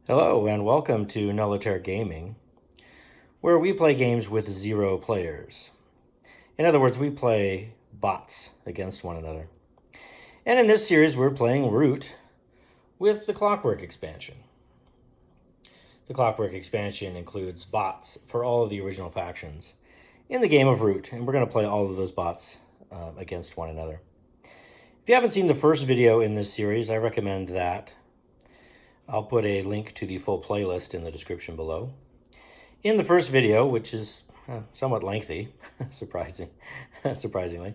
Hello and welcome to Nullitaire Gaming, where we play games with 0 players. In other words, we play bots against one another. And in this series, we're playing Root with the Clockwork expansion. The Clockwork expansion includes bots for all of the original factions in the game of Root, and we're going to play all of those bots against one another. If you haven't seen the first video in this series, I recommend that. I'll put a link to the full playlist in the description below. In the first video, which is somewhat lengthy, surprisingly,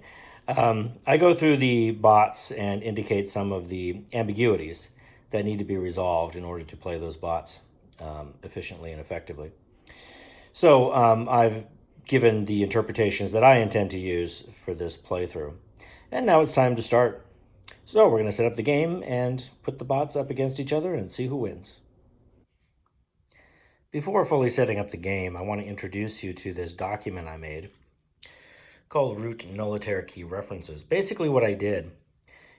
I go through the bots and indicate some of the ambiguities that need to be resolved in order to play those bots efficiently and effectively. So I've given the interpretations that I intend to use for this playthrough. And now it's time to start. So we're going to set up the game and put the bots up against each other and see who wins. Before fully setting up the game, I want to introduce you to this document I made called Root Nullitaire Key References. Basically what I did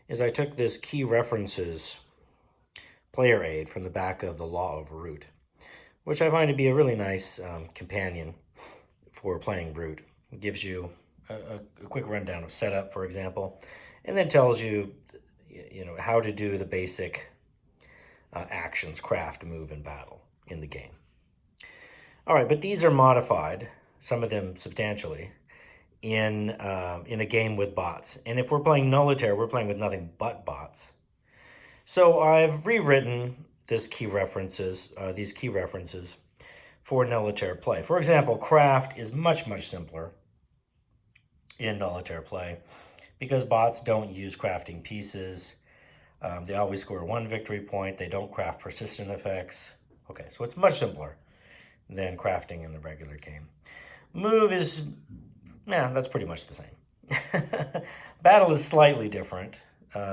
is I took this key references player aid from the back of the Law of Root, which I find to be a really nice companion for playing Root. It gives you a quick rundown of setup, for example, and then tells you how to do the basic actions, craft, move, and battle in the game. All right, but these are modified, some of them substantially, in a game with bots. And if we're playing Nullitaire, we're playing with nothing but bots. So I've rewritten these key references for Nullitaire play. For example, craft is much, much simpler in Nullitaire play because bots don't use crafting pieces. They always score 1 victory point. They don't craft persistent effects. Okay, so it's much simpler than crafting in the regular game. Move is, that's pretty much the same. Battle is slightly different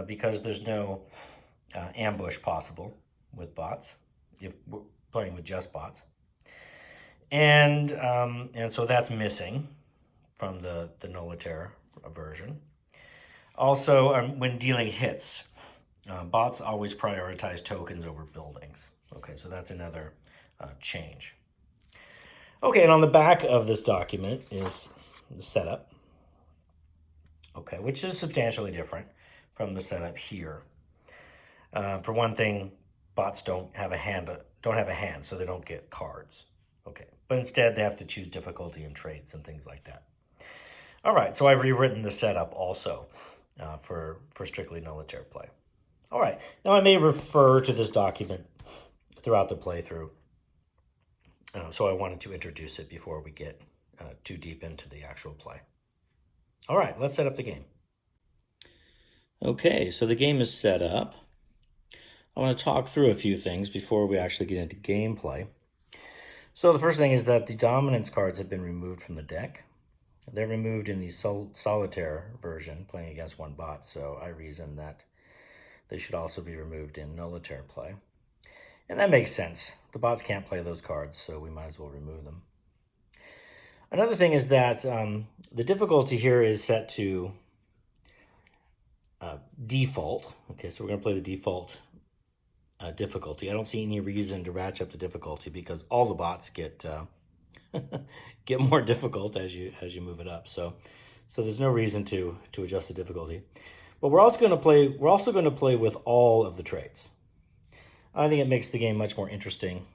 because there's no ambush possible with bots if we're playing with just bots. And so that's missing from the Nullitaire version. Also, when dealing hits, bots always prioritize tokens over buildings. Okay, so that's another change. Okay, and on the back of this document is the setup. Okay, which is substantially different from the setup here. For one thing, bots don't have a hand, so they don't get cards. Okay, but instead they have to choose difficulty and traits and things like that. All right, so I've rewritten the setup also for strictly Nullitaire play. All right, now I may refer to this document throughout the playthrough, so I wanted to introduce it before we get too deep into the actual play. All right, let's set up the game. Okay, so the game is set up. I want to talk through a few things before we actually get into gameplay. So the first thing is that the dominance cards have been removed from the deck. They're removed in the solitaire version, playing against one bot, so I reason that they should also be removed in Nullitaire play. And that makes sense. The bots can't play those cards, so we might as well remove them. Another thing is that the difficulty here is set to default. Okay, so we're going to play the default difficulty. I don't see any reason to ratchet up the difficulty because all the bots get get more difficult as you move it up. So there's no reason to adjust the difficulty. But we're also going to play with all of the traits. I think it makes the game much more interesting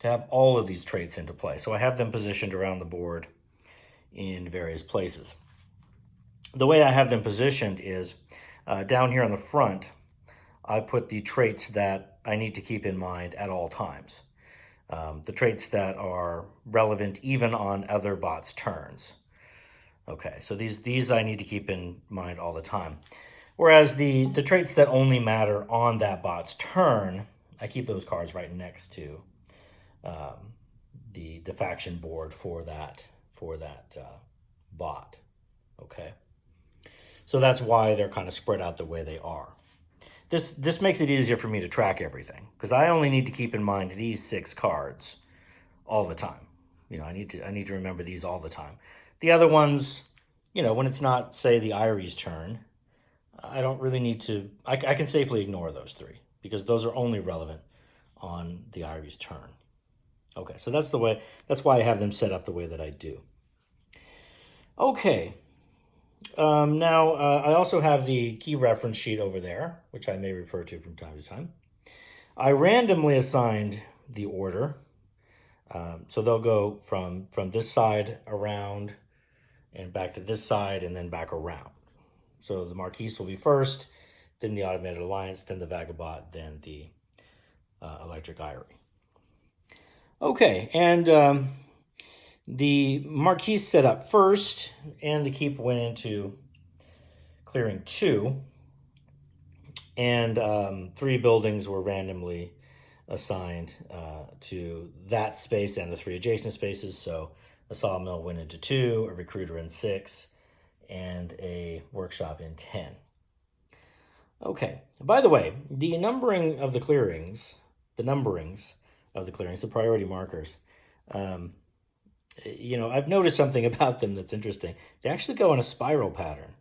to have all of these traits into play. So I have them positioned around the board in various places. The way I have them positioned is down here on the front, I put the traits that I need to keep in mind at all times. The traits that are relevant even on other bots' turns. Okay, so these I need to keep in mind all the time. Whereas the traits that only matter on that bot's turn, I keep those cards right next to the faction board for that bot. Okay, so that's why they're kind of spread out the way they are. This makes it easier for me to track everything because I only need to keep in mind these 6 cards all the time. I need to remember these all the time. The other ones, when it's not, say, the Eyrie's turn, I don't really need to. I can safely ignore those 3 because those are only relevant on the Eyrie's turn. Okay, so that's why I have them set up the way that I do. Okay, now I also have the key reference sheet over there, which I may refer to from time to time. I randomly assigned the order. So they'll go from this side around and back to this side and then back around. So the Marquis will be first, then the Automated Alliance, then the Vagabond, then the Electric Eyrie. Okay, and the Marquis set up first, and the keep went into clearing 2, and 3 buildings were randomly assigned to that space and the 3 adjacent spaces. So a sawmill went into 2, a recruiter in 6, and a workshop in 10. Okay, by the way, the numbering of the clearings, the priority markers, I've noticed something about them that's interesting. They actually go in a spiral pattern,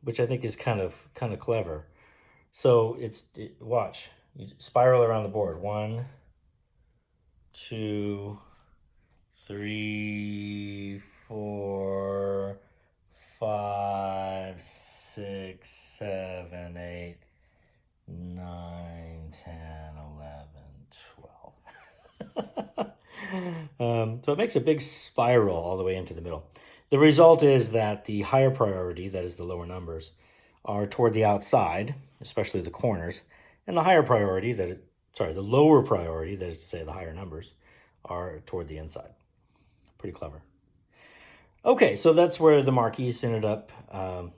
which I think is kind of clever. So watch. You spiral around the board. 1, 2, 3, 4, 5, 6, 7, 8, 9, 10, 11, 12. So it makes a big spiral all the way into the middle. The result is that the higher priority, that is the lower numbers, are toward the outside, especially the corners, and the lower priority, that is to say the higher numbers, are toward the inside. Pretty clever. Okay, so that's where the Marquis ended up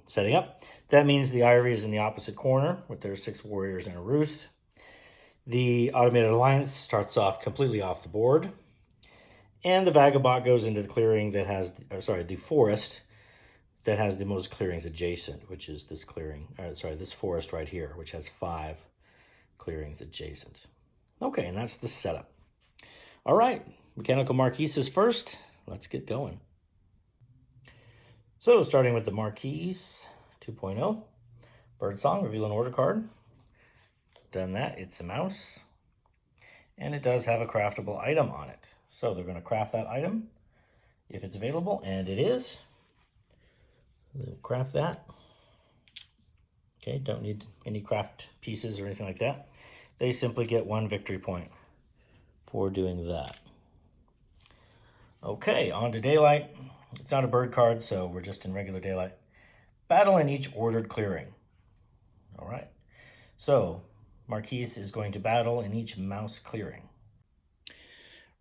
setting up. That means the Eyrie is in the opposite corner with their 6 warriors in a roost. The Automated Alliance starts off completely off the board. And the Vagabond goes into the clearing that has, the forest that has the most clearings adjacent, which is this this forest right here, which has 5 clearings adjacent. Okay, and that's the setup. All right, Mechanical Marquis is first. Let's get going. So starting with the Marquis 2.0, Birdsong, reveal an order card. Done that, it's a mouse. And it does have a craftable item on it. So they're going to craft that item if it's available, and it is. They'll craft that. Okay, don't need any craft pieces or anything like that. They simply get 1 victory point for doing that. Okay, on to daylight. It's not a bird card, so we're just in regular daylight. Battle in each ordered clearing. All right, so Marquis is going to battle in each mouse clearing.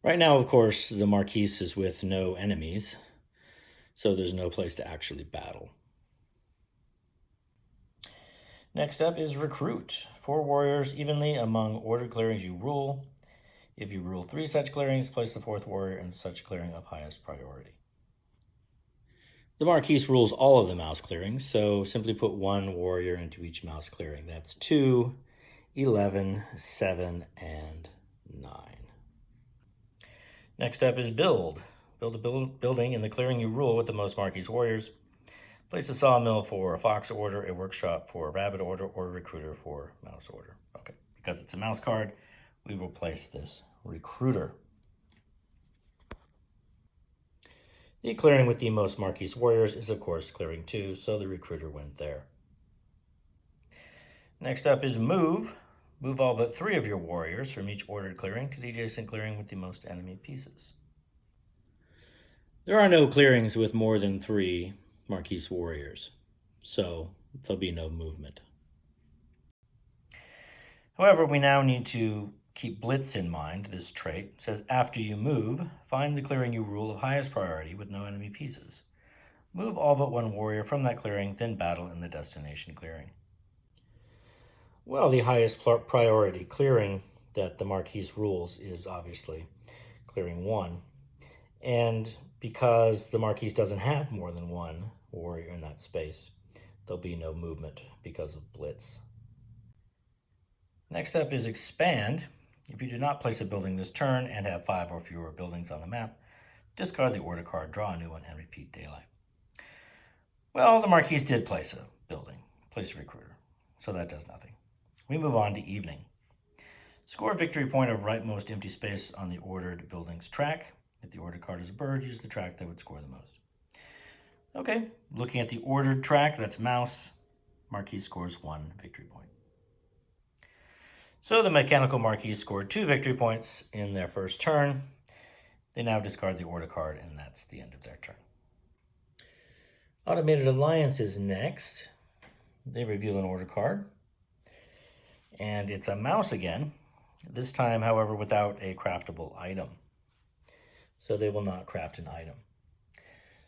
Right now, of course, the Marquis is with no enemies, so there's no place to actually battle. Next up is Recruit. 4 warriors evenly among ordered clearings you rule. If you rule 3 such clearings, place the 4th warrior in such clearing of highest priority. The Marquis rules all of the mouse clearings, so simply put 1 warrior into each mouse clearing. That's 2, 11, 7, and 9. Next up is Build. Build a building in the clearing you rule with the most Marquis warriors. Place a sawmill for a fox order, a workshop for a rabbit order, or a recruiter for mouse order. Okay, because it's a mouse card, we will place this recruiter. The clearing with the most Marquis warriors is, of course, clearing 2, so the recruiter went there. Next up is Move. Move all but 3 of your warriors from each ordered clearing to the adjacent clearing with the most enemy pieces. There are no clearings with more than 3 Marquis warriors, so there'll be no movement. However, we now need to keep Blitz in mind. This trait it says, after you move, find the clearing you rule of highest priority with no enemy pieces. Move all but 1 warrior from that clearing, then battle in the destination clearing. Well, the highest priority clearing that the Marquis rules is obviously clearing 1. And because the Marquis doesn't have more than 1 warrior in that space, there'll be no movement because of Blitz. Next up is Expand. If you do not place a building this turn and have 5 or fewer buildings on the map, discard the order card, draw a new one, and repeat daylight. Well, the Marquis did place a building, place a recruiter, so that does nothing. We move on to Evening. Score a victory point of rightmost empty space on the ordered building's track. If the ordered card is a bird, use the track that would score the most. Okay, looking at the ordered track, that's mouse. Marquis scores 1 victory point. So the mechanical Marquis scored 2 victory points in their first turn. They now discard the order card, and that's the end of their turn. Automated Alliance is next. They reveal an order card, and it's a mouse again. This time, however, without a craftable item. So they will not craft an item.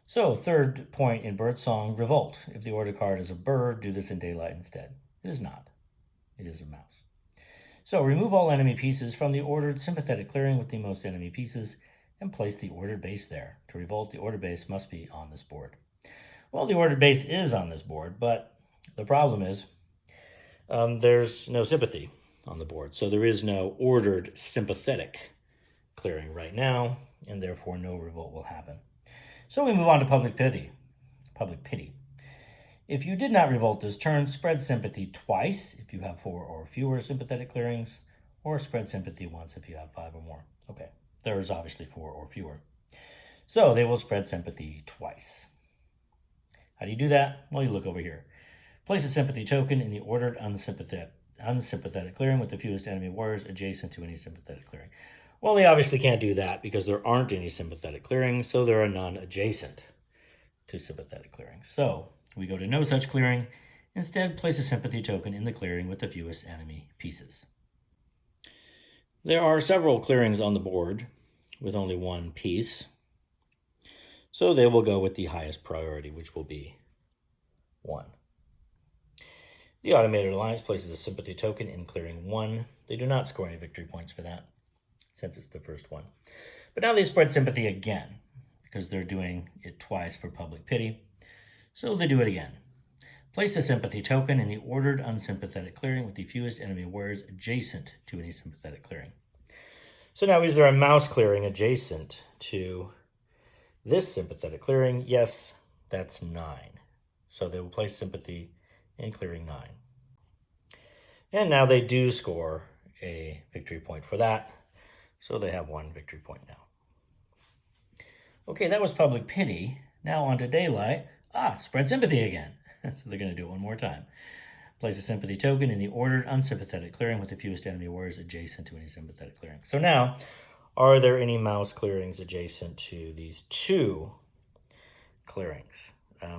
So, third point in Birdsong, Revolt. If the order card is a bird, do this in daylight instead. It is not. It is a mouse. So, remove all enemy pieces from the ordered sympathetic clearing with the most enemy pieces and place the ordered base there. To revolt, the ordered base must be on this board. Well, the ordered base is on this board, but the problem is there's no sympathy on the board. So there is no ordered sympathetic clearing right now, and therefore no revolt will happen. So we move on to Public Pity. Public Pity. If you did not revolt this turn, spread sympathy twice if you have 4 or fewer sympathetic clearings, or spread sympathy once if you have 5 or more. Okay, there is obviously 4 or fewer. So they will spread sympathy twice. How do you do that? Well, you look over here. Place a sympathy token in the ordered unsympathetic clearing with the fewest enemy warriors adjacent to any sympathetic clearing. Well, they obviously can't do that because there aren't any sympathetic clearings, so there are none adjacent to sympathetic clearings. So we go to no such clearing. Instead, place a sympathy token in the clearing with the fewest enemy pieces. There are several clearings on the board with only 1 piece, so they will go with the highest priority, which will be 1. The Automated Alliance places a sympathy token in clearing 1. They do not score any victory points for that, since it's the first one. But now they spread sympathy again, because they're doing it twice for Public Pity. So they do it again. Place a sympathy token in the ordered unsympathetic clearing with the fewest enemy warriors adjacent to any sympathetic clearing. So now is there a mouse clearing adjacent to this sympathetic clearing? Yes, that's 9. So they will place sympathy in clearing 9. And now they do score a victory point for that. So they have 1 victory point now. Okay, that was Public Pity. Now on to Daylight. Spread sympathy again. So they're going to do it one more time. Place a sympathy token in the ordered unsympathetic clearing with the fewest enemy warriors adjacent to any sympathetic clearing. So now, are there any mouse clearings adjacent to these 2 clearings?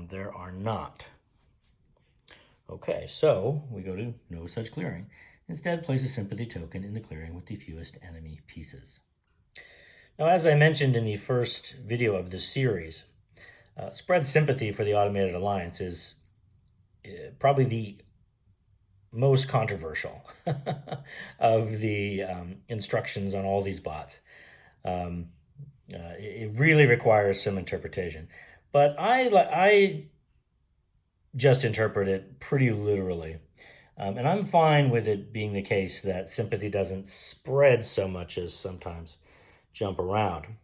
There are not. Okay, so we go to no such clearing. Instead, place a sympathy token in the clearing with the fewest enemy pieces. Now, as I mentioned in the first video of this series, spread sympathy for the Automated Alliance is probably the most controversial of the instructions on all these bots. It really requires some interpretation. But I just interpret it pretty literally. And I'm fine with it being the case that sympathy doesn't spread so much as sometimes jump around.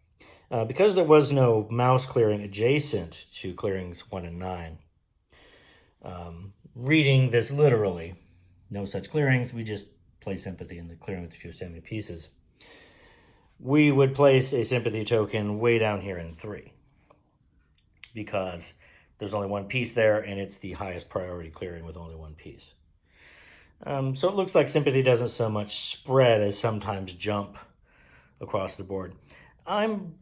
Because there was no mouse clearing adjacent to clearings 1 and 9, reading this literally, no such clearings, we just place sympathy in the clearing with the fewest enemy pieces. We would place a sympathy token way down here in 3 because there's only 1 piece there and it's the highest priority clearing with only 1 piece. So it looks like sympathy doesn't so much spread as sometimes jump across the board. I'm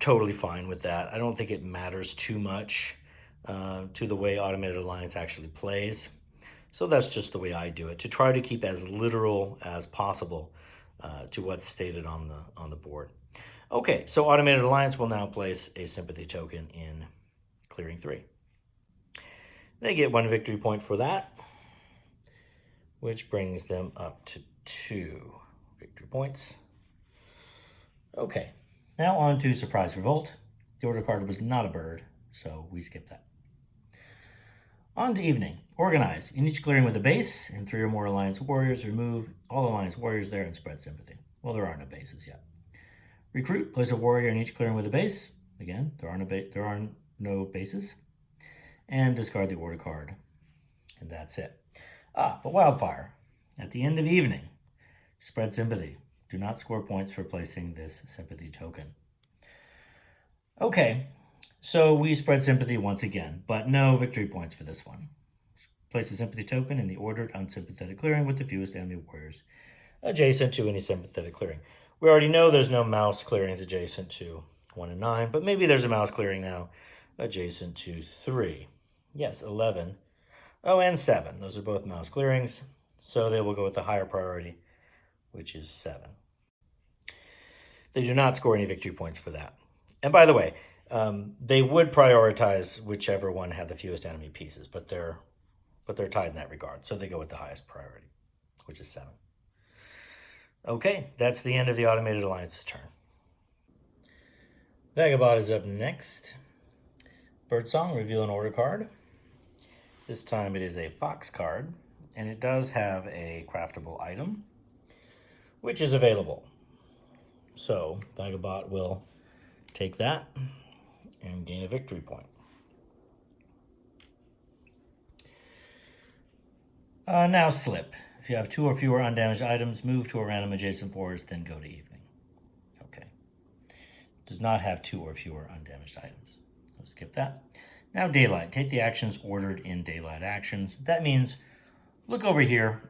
totally fine with that. I don't think it matters too much to the way Automated Alliance actually plays. So that's just the way I do it, to try to keep as literal as possible to what's stated on the board. Okay, so Automated Alliance will now place a sympathy token in clearing 3. They get 1 victory point for that, which brings them up to 2 victory points. Okay, now on to Surprise Revolt. The order card was not a bird, so we skip that. On to Evening. Organize. In each clearing with a base and 3 or more Alliance warriors, remove all Alliance warriors there and spread sympathy. Well, there are no bases yet. Recruit. Place a warrior in each clearing with a base. Again, there are no bases. And discard the order card. And that's it. But Wildfire. At the end of Evening, Spread sympathy. Do not score points for placing this sympathy token. Okay, so we spread sympathy once again, but no victory points for this one. Place a sympathy token in the ordered unsympathetic clearing with the fewest enemy warriors adjacent to any sympathetic clearing. We already know there's no mouse clearings adjacent to 1 and 9, but maybe there's a mouse clearing now adjacent to 3. Yes, 11. Oh, and 7. Those are both mouse clearings, so they will go with the higher priority, which is 7. They do not score any victory points for that. And by the way, they would prioritize whichever one had the fewest enemy pieces, but they're tied in that regard, so they go with the highest priority, which is 7. Okay, that's the end of the Automated Alliance's turn. Vagabond is up next. Birdsong, reveal an order card. This time it is a fox card, and it does have a craftable item, which is available. So Vagabond will take that and gain a victory point. Now slip. If you have 2 or fewer undamaged items, move to a random adjacent forest, then go to evening. Okay. Does not have 2 or fewer undamaged items. I'll skip that. Now daylight. Take the actions ordered in daylight actions. That means look over here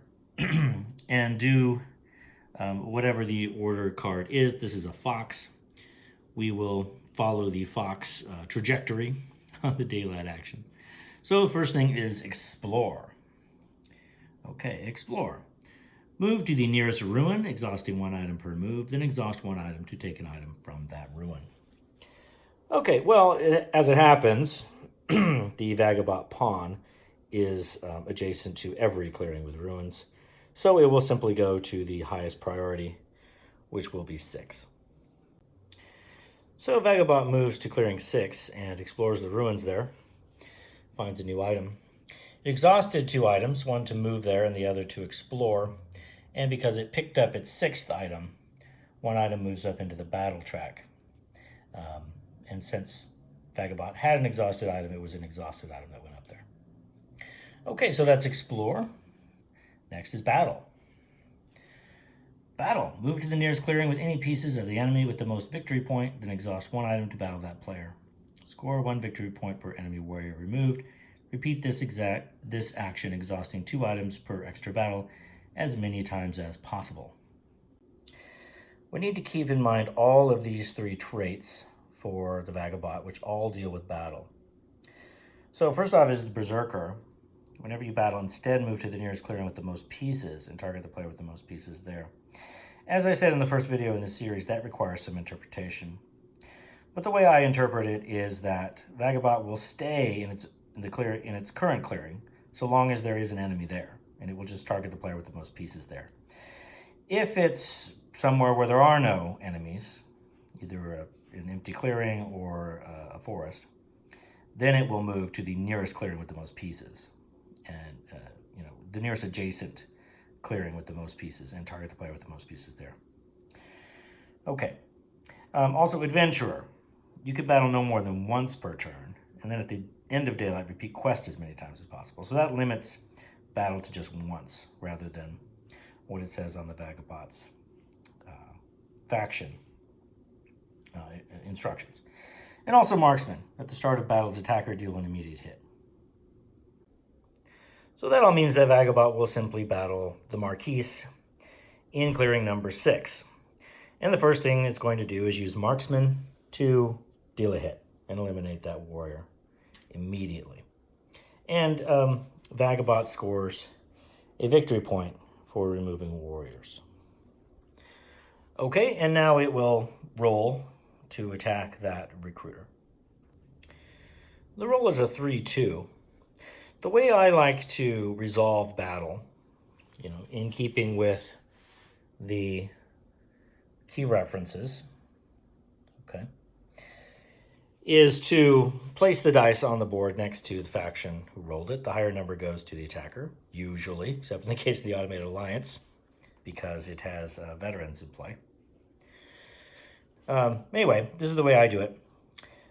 and do whatever the order card is. This is a fox. We will follow the fox trajectory on the daylight action. So the first thing is explore. Okay, explore. Move to the nearest ruin, exhausting 1 item per move, then exhaust 1 item to take an item from that ruin. Okay, well, as it happens, the Vagabond pawn is adjacent to every clearing with ruins, so it will simply go to the highest priority, which will be 6. So Vagabond moves to clearing 6 and explores the ruins there, finds a new item. It exhausted 2 items, one to move there and the other to explore, and because it picked up its 6th item, 1 item moves up into the battle track. And since Vagabond had an exhausted item, it was an exhausted item that went up there. Okay, so that's explore. Next is battle. Battle. Move to the nearest clearing with any pieces of the enemy with the most victory point, then exhaust 1 item to battle that player. Score 1 victory point per enemy warrior removed. Repeat this action, exhausting 2 items per extra battle as many times as possible. We need to keep in mind all of these 3 traits for the Vagabond, which all deal with battle. So first off is the Berserker. Whenever you battle, instead move to the nearest clearing with the most pieces and target the player with the most pieces there. As I said in the first video in this series, that requires some interpretation. But the way I interpret it is that Vagabond will stay in its current clearing so long as there is an enemy there, and it will just target the player with the most pieces there. If it's somewhere where there are no enemies, either an empty clearing or a forest, then it will move to the nearest clearing with the most pieces, and the nearest adjacent clearing with the most pieces, and target the player with the most pieces there. Okay. Also, Adventurer. You could battle no more than once per turn, and then at the end of daylight, repeat quest as many times as possible. So that limits battle to just once, rather than what it says on the Vagabond's faction instructions. And also Marksman. At the start of battle's attacker deal an immediate hit. So that all means that Vagabond will simply battle the Marquis in clearing number 6. And the first thing it's going to do is use Marksman to deal a hit and eliminate that warrior immediately. And Vagabond scores a victory point for removing warriors. Okay, and now it will roll to attack that recruiter. The roll is a 3-2. The way I like to resolve battle, in keeping with the key references, okay, is to place the dice on the board next to the faction who rolled it. The higher number goes to the attacker, usually, except in the case of the Automated Alliance, because it has veterans in play. Anyway, this is the way I do it.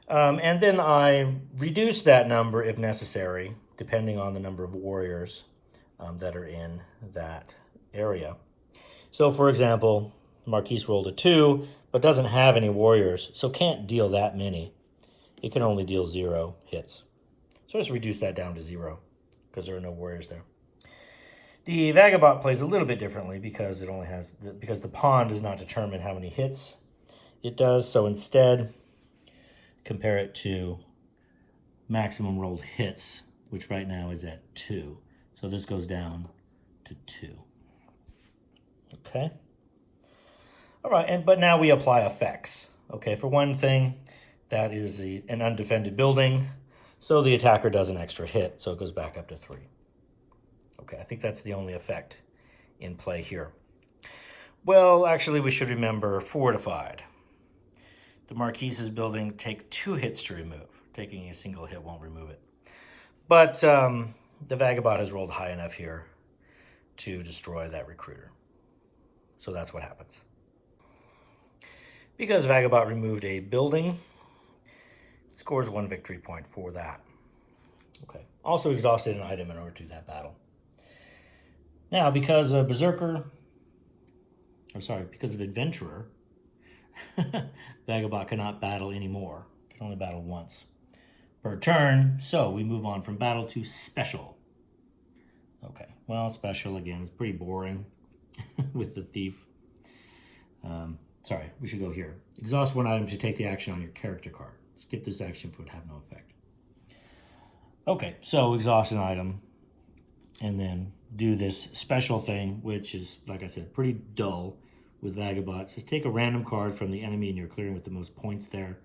And then I reduce that number if necessary, depending on the number of warriors that are in that area. So, for example, Marquis rolled a 2, but doesn't have any warriors, so can't deal that many. It can only deal 0 hits. So just reduce that down to 0, because there are no warriors there. The Vagabond plays a little bit differently because because the pawn does not determine how many hits it does. So instead, compare it to maximum rolled hits, which right now is at 2. So this goes down to 2. Okay. All right, but now we apply effects. Okay, for one thing, that is an undefended building, so the attacker does an extra hit, so it goes back up to 3. Okay, I think that's the only effect in play here. Well, actually, we should remember fortified. The Marquis's building take 2 hits to remove. Taking a single hit won't remove it. But the Vagabond has rolled high enough here to destroy that recruiter. So that's what happens. Because Vagabond removed a building, it scores 1 victory point for that. Okay. Also exhausted an item in order to do that battle. Now, because of Berserker, because of Adventurer, Vagabond cannot battle anymore. Can only battle once per turn. So we move on from battle to special. Okay. Well, special again is pretty boring with the thief. We should go here. Exhaust 1 item to take the action on your character card. Skip this action if it would have no effect. Okay, so exhaust an item and then do this special thing, which is, like I said, pretty dull with Vagabond. It says take a random card from the enemy in your clearing with the most points there,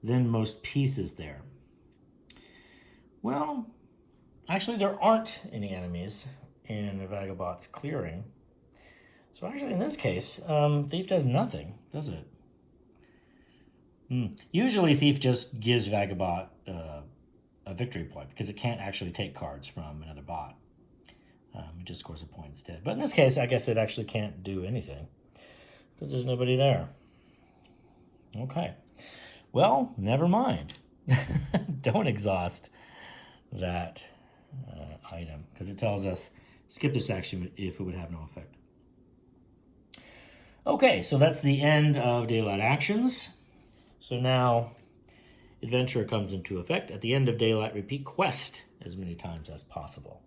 then most pieces there. Well, actually there aren't any enemies in the Vagabond's clearing. So actually in this case, Thief does nothing, does it? Usually Thief just gives Vagabond a victory point because it can't actually take cards from another bot. It just scores a point instead. But in this case, I guess it actually can't do anything because there's nobody there. Okay. Well, never mind. Don't exhaust that item because it tells us skip this action if it would have no effect. Okay, so that's the end of daylight actions. So now Adventure comes into effect. At the end of daylight, repeat quest as many times as possible.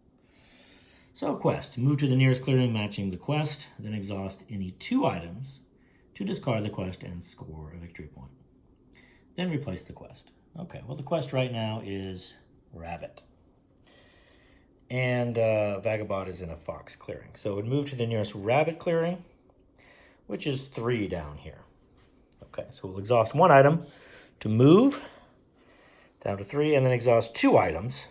So quest, move to the nearest clearing matching the quest, then exhaust any 2 items to discard the quest and score a victory point. Then replace the quest. Okay, well the quest right now is Rabbit. And Vagabond is in a fox clearing. So it would move to the nearest Rabbit clearing, which is 3 down here. Okay, so we'll exhaust 1 item to move down to 3, and then exhaust 2 items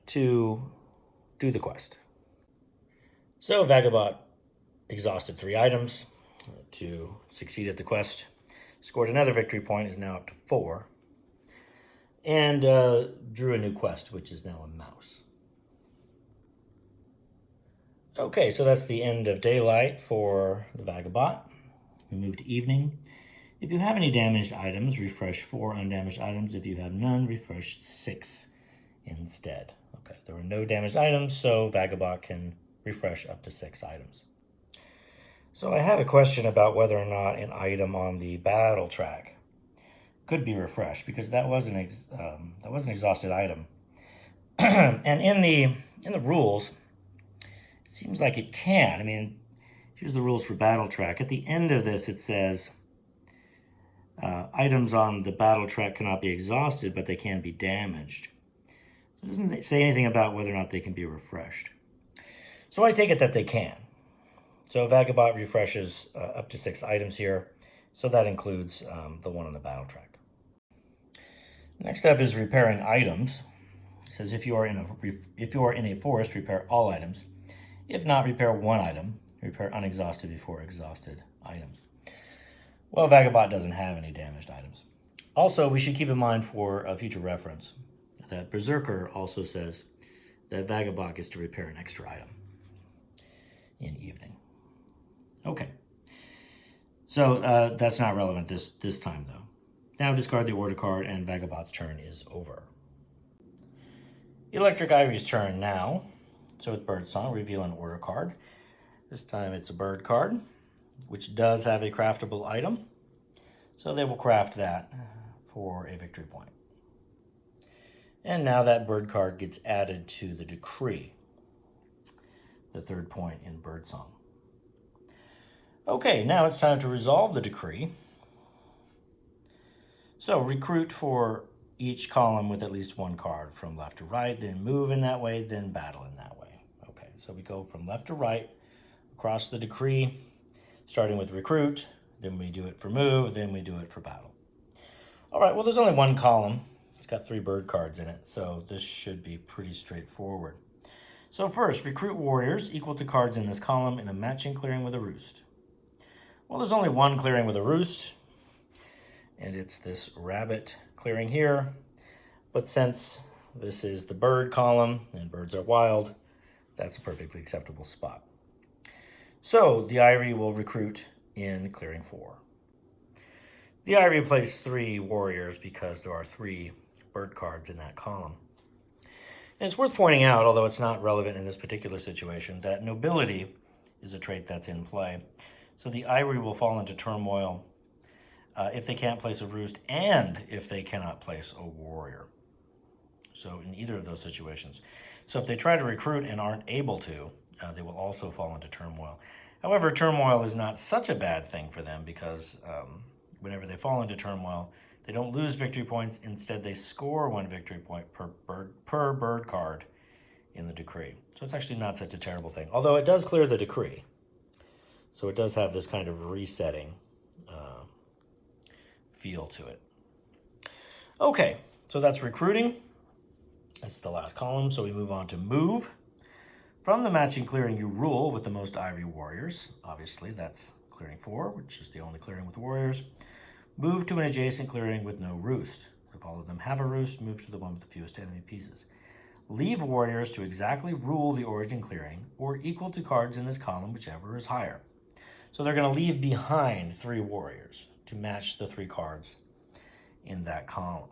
to do the quest. So Vagabond exhausted 3 items to succeed at the quest, scored another victory point, is now up to 4, and drew a new quest, which is now a mouse. Okay, so that's the end of daylight for the Vagabond. We move to evening. If you have any damaged items, refresh 4 undamaged items. If you have none, refresh 6 instead. Okay, there were no damaged items, so Vagabond can refresh up to 6 items. So I had a question about whether or not an item on the battle track could be refreshed, because that was an exhausted item. And in the rules, it seems like it can. I mean, here's the rules for battle track. At the end of this, it says items on the battle track cannot be exhausted, but they can be damaged. It doesn't say anything about whether or not they can be refreshed. So I take it that they can. So Vagabond refreshes up to 6 items here. So that includes the one on the battle track. Next up is repairing items. It says if you are in a forest, repair all items. If not, repair 1 item. Repair unexhausted before exhausted items. Well, Vagabond doesn't have any damaged items. Also, we should keep in mind for a future reference that Berserker also says that Vagabond gets to repair an extra item in evening. Okay. So that's not relevant this time, though. Now discard the order card, and Vagabond's turn is over. Electric Eyrie's turn now. So with Birdsong, reveal an order card. This time it's a bird card, which does have a craftable item. So they will craft that for a victory point. And now that bird card gets added to the decree, the third point in Birdsong. Okay, now it's time to resolve the decree. So recruit for each column with at least one card from left to right, then move in that way, then battle in that way. Okay, so we go from left to right across the decree, starting with recruit, then we do it for move, then we do it for battle. All right, well, there's only one column. It's got 3 bird cards in it, so this should be pretty straightforward. So first, recruit warriors equal to cards in this column in a matching clearing with a roost. Well, there's only one clearing with a roost, and it's this rabbit clearing here. But since this is the bird column and birds are wild, that's a perfectly acceptable spot. So the Eyrie will recruit in clearing 4. The Eyrie plays 3 warriors because there are 3 bird cards in that column. And it's worth pointing out, although it's not relevant in this particular situation, that nobility is a trait that's in play. So the Eyrie will fall into turmoil if they can't place a roost and if they cannot place a warrior. So in either of those situations. So if they try to recruit and aren't able to, they will also fall into turmoil. However, turmoil is not such a bad thing for them because whenever they fall into turmoil, they don't lose victory points. Instead, they score 1 victory point per bird card in the decree. So it's actually not such a terrible thing, although it does clear the decree. So it does have this kind of resetting feel to it. Okay, so that's recruiting. That's the last column, so we move on to move. From the matching clearing, you rule with the most Eyrie warriors. Obviously, that's clearing 4, which is the only clearing with warriors. Move to an adjacent clearing with no roost. If all of them have a roost, move to the one with the fewest enemy pieces. Leave warriors to exactly rule the origin clearing or equal to cards in this column, whichever is higher. So they're going to leave behind 3 warriors to match the 3 cards in that column.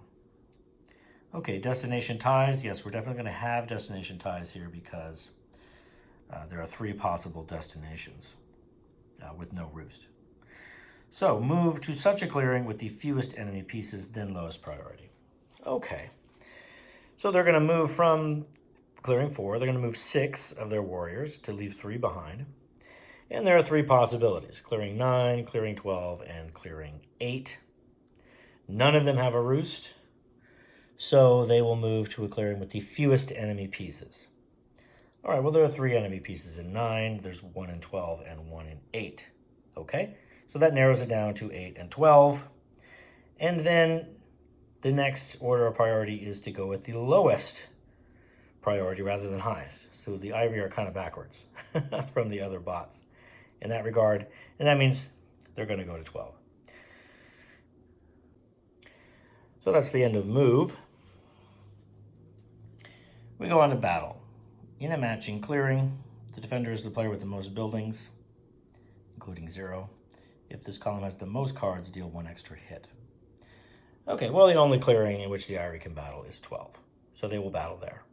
Okay, destination ties. Yes, we're definitely going to have destination ties here because there are 3 possible destinations with no roost. So move to such a clearing with the fewest enemy pieces, then lowest priority. Okay, so they're going to move from clearing 4. They're going to move 6 of their warriors to leave 3 behind. And there are 3 possibilities, clearing 9, clearing 12, and clearing 8. None of them have a roost, so they will move to a clearing with the fewest enemy pieces. All right, well, there are 3 enemy pieces in 9. There's 1 in 12 and 1 in 8. Okay, so that narrows it down to 8 and 12. And then the next order of priority is to go with the lowest priority rather than highest. So the Eyrie are kind of backwards from the other bots in that regard, and that means they're going to go to 12. So that's the end of move. We go on to battle. In a matching clearing, the defender is the player with the most buildings, including 0. If this column has the most cards, deal 1 extra hit. Okay, well, the only clearing in which the Eyrie can battle is 12, so they will battle there.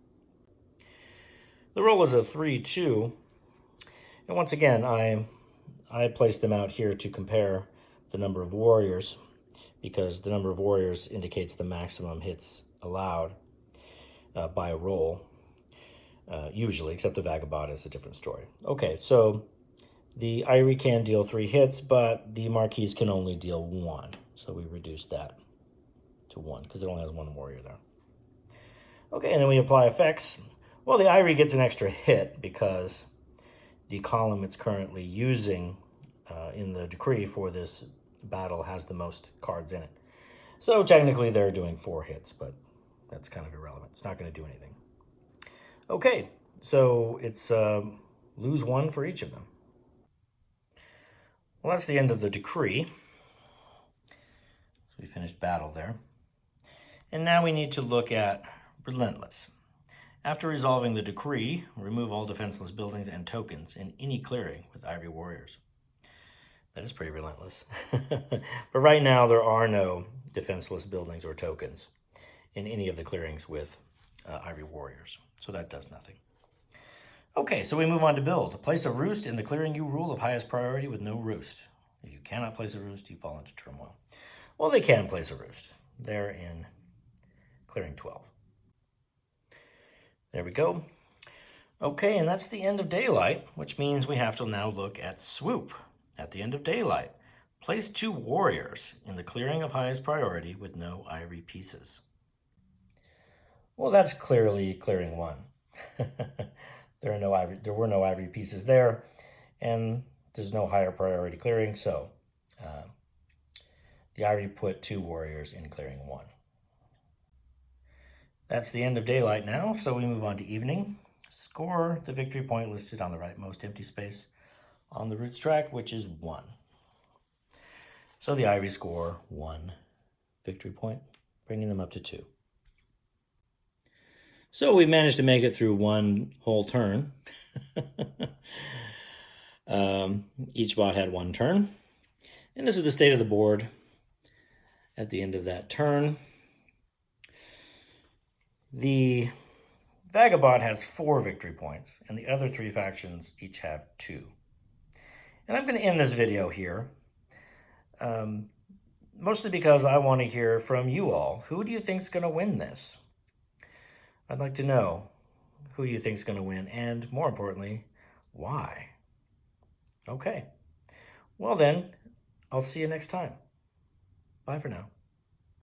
The roll is a 3-2, and once again, I placed them out here to compare the number of warriors because the number of warriors indicates the maximum hits allowed by a roll, usually, except the Vagabond is a different story. Okay, so the Eyrie can deal 3 hits, but the Marquis can only deal 1, so we reduced that to 1 because it only has 1 warrior there. Okay, and then we apply effects. Well, the Eyrie gets an extra hit because the column it's currently using in the decree for this battle has the most cards in it. So technically they're doing 4 hits, but that's kind of irrelevant. It's not going to do anything. Okay, so it's lose 1 for each of them. Well, that's the end of the decree. So we finished battle there. And now we need to look at relentless. After resolving the decree, remove all defenseless buildings and tokens in any clearing with Eyrie warriors. That is pretty relentless. But right now, there are no defenseless buildings or tokens in any of the clearings with Eyrie warriors. So that does nothing. Okay, so we move on to build. Place a roost in the clearing you rule of highest priority with no roost. If you cannot place a roost, you fall into turmoil. Well, they can place a roost. They're in clearing 12. There we go. Okay, and that's the end of daylight, which means we have to now look at swoop. At the end of daylight, place 2 warriors in the clearing of highest priority with no Eyrie pieces. Well, that's clearly clearing 1. There were no Eyrie pieces there, and there's no higher priority clearing, so the Eyrie put 2 warriors in clearing 1. That's the end of daylight now, so we move on to evening. Score the victory point listed on the rightmost empty space on the roots track, which is 1. So the Eyrie score 1 victory point, bringing them up to 2. So we managed to make it through 1 whole turn. Each bot had 1 turn. And this is the state of the board at the end of that turn. The Vagabond has 4 victory points, and the other 3 factions each have 2. And I'm going to end this video here, mostly because I want to hear from you all. Who do you think is going to win this? I'd like to know who you think is going to win, and more importantly, why? Okay. Well then, I'll see you next time. Bye for now.